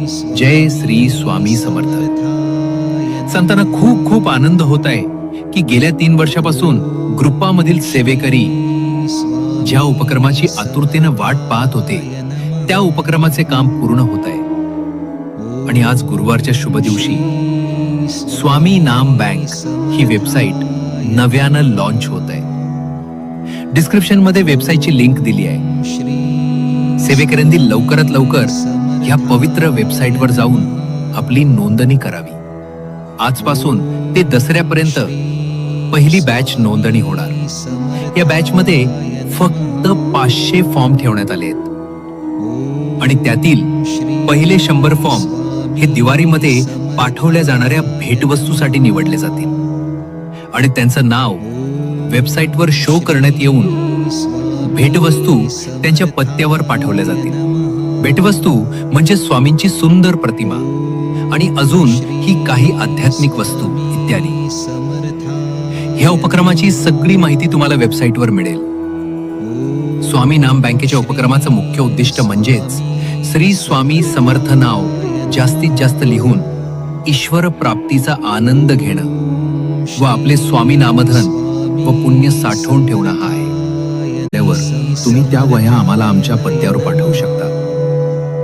जय श्री स्वामी समर्थ. संतांना खूप खूप आनंद होत आहे की गेल्या 3 वर्षापासून ग्रुपामधील सेवेकरी ज्या उपक्रमाची आतुरतेने वाट पाहत होते त्या उपक्रमाचे काम पूर्ण होत आहे. आणि आज गुरुवारच्या शुभ दिवशी स्वामी नाम बँक ही वेबसाईट नव्यानं लॉन्च होत आहे. डिस्क्रिप्शन मध्ये वेबसाईटची लिंक दिली आहे. सेवेकऱ्यांनी लवकरात लवकर ह्या पवित्र वेबसाईटवर जाऊन आपली नोंदणी करावी. आजपासून ते दसऱ्यापर्यंत पहिली बॅच नोंदणी होणार. या बॅच मध्ये फक्त 500 फॉर्म ठेवण्यात आले आहेत आणि त्यातील पहिले 100 फॉर्म हे दिवाळीमध्ये पाठवल्या जाणाऱ्या भेटवस्तूसाठी निवडले जातील आणि त्यांचं नाव वेबसाईटवर शो करण्यात येऊन भेटवस्तू त्यांच्या पत्त्यावर पाठवल्या जातील. भेटवस्तू म्हणजे स्वामींची सुंदर प्रतिमा आणि अजून ही काही आध्यात्मिक वस्तू इत्यादी. ह्या उपक्रमाची सगळी माहिती तुम्हाला वेबसाईटवर मिळेल. स्वामी नाम बँकेच्या उपक्रमाचं मुख्य उद्दिष्ट म्हणजेच श्री स्वामी समर्थ नाव जास्तीत जास्त लिहून ईश्वर प्राप्तीचा आनंद घेणं व आपले स्वामी नामधन व पुण्य साठवून ठेवणं हा आहे. तुम्ही त्या वह्या आम्हाला आमच्या पत्त्यावर पाठवू शकता.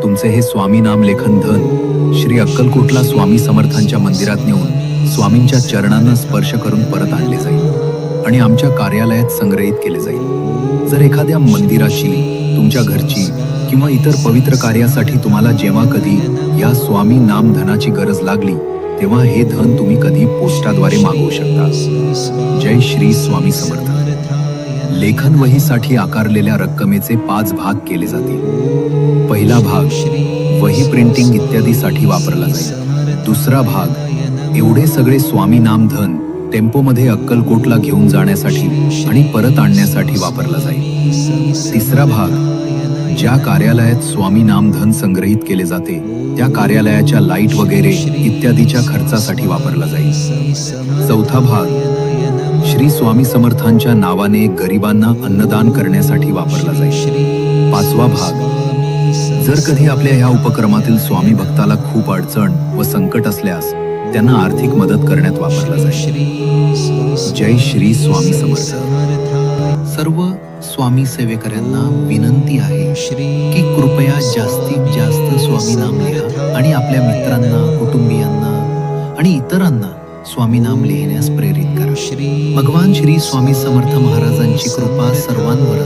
तुमचे हे स्वामी नाम लेखन धन श्री अक्कलकोटला स्वामी समर्थांच्या मंदिरात नेऊन स्वामींच्या चरणांना स्पर्श करून परत आणले जाईल आणि आमच्या कार्यालयात संग्रहित केले जाईल. जर एखाद्या मंदिराची, तुमच्या घरची किंवा इतर पवित्र कार्यासाठी तुम्हाला जेव्हा कधी या स्वामी नाम धनाची गरज लागली तेव्हा हे धन तुम्ही कधी पोस्टाद्वारे मागवू शकता. जय श्री स्वामी समर्थ. लेखन वहीसाठी आकारलेल्या रक्कमेचे 5 भाग केले जातील. पहिला भाग वही प्रिंटिंग इत्यादीसाठी वापरला जाईल. दुसरा भाग एवढे सगळे स्वामी नाम धन टेम्पोमध्ये अक्कलकोटला घेऊन जाण्यासाठी आणि परत आणण्यासाठी वापरला जाईल. तिसरा भाग ज्या कार्यालयात स्वामी नाम धन संग्रहित केले जाते त्या कार्यालयाच्या लाईट वगैरे इत्यादीच्या खर्चासाठी वापरला जाईल. चौथा भाग श्री स्वामी समर्थांच्या नावाने गरिबांना अन्नदान करण्यासाठी वापरला जाईल. पाचवा भाग जर कधी आपल्या ह्या उपक्रमातील स्वामी भक्ताला खूप अडचण व संकट असल्यास त्यांना आर्थिक मदत करण्यात वापरला जाईल. जय श्री स्वामी समर्थ. सर्व स्वामी सेवेकऱ्यांना विनंती आहे की कृपया जास्तीत जास्त स्वामी नाम लिहा आणि आपल्या मित्रांना, कुटुंबियांना आणि इतरांना स्वामी नाम लिहिण्यास प्रेरित करा. भगवान श्री स्वामी समर्थ महाराजांची कृपा सर्वांवर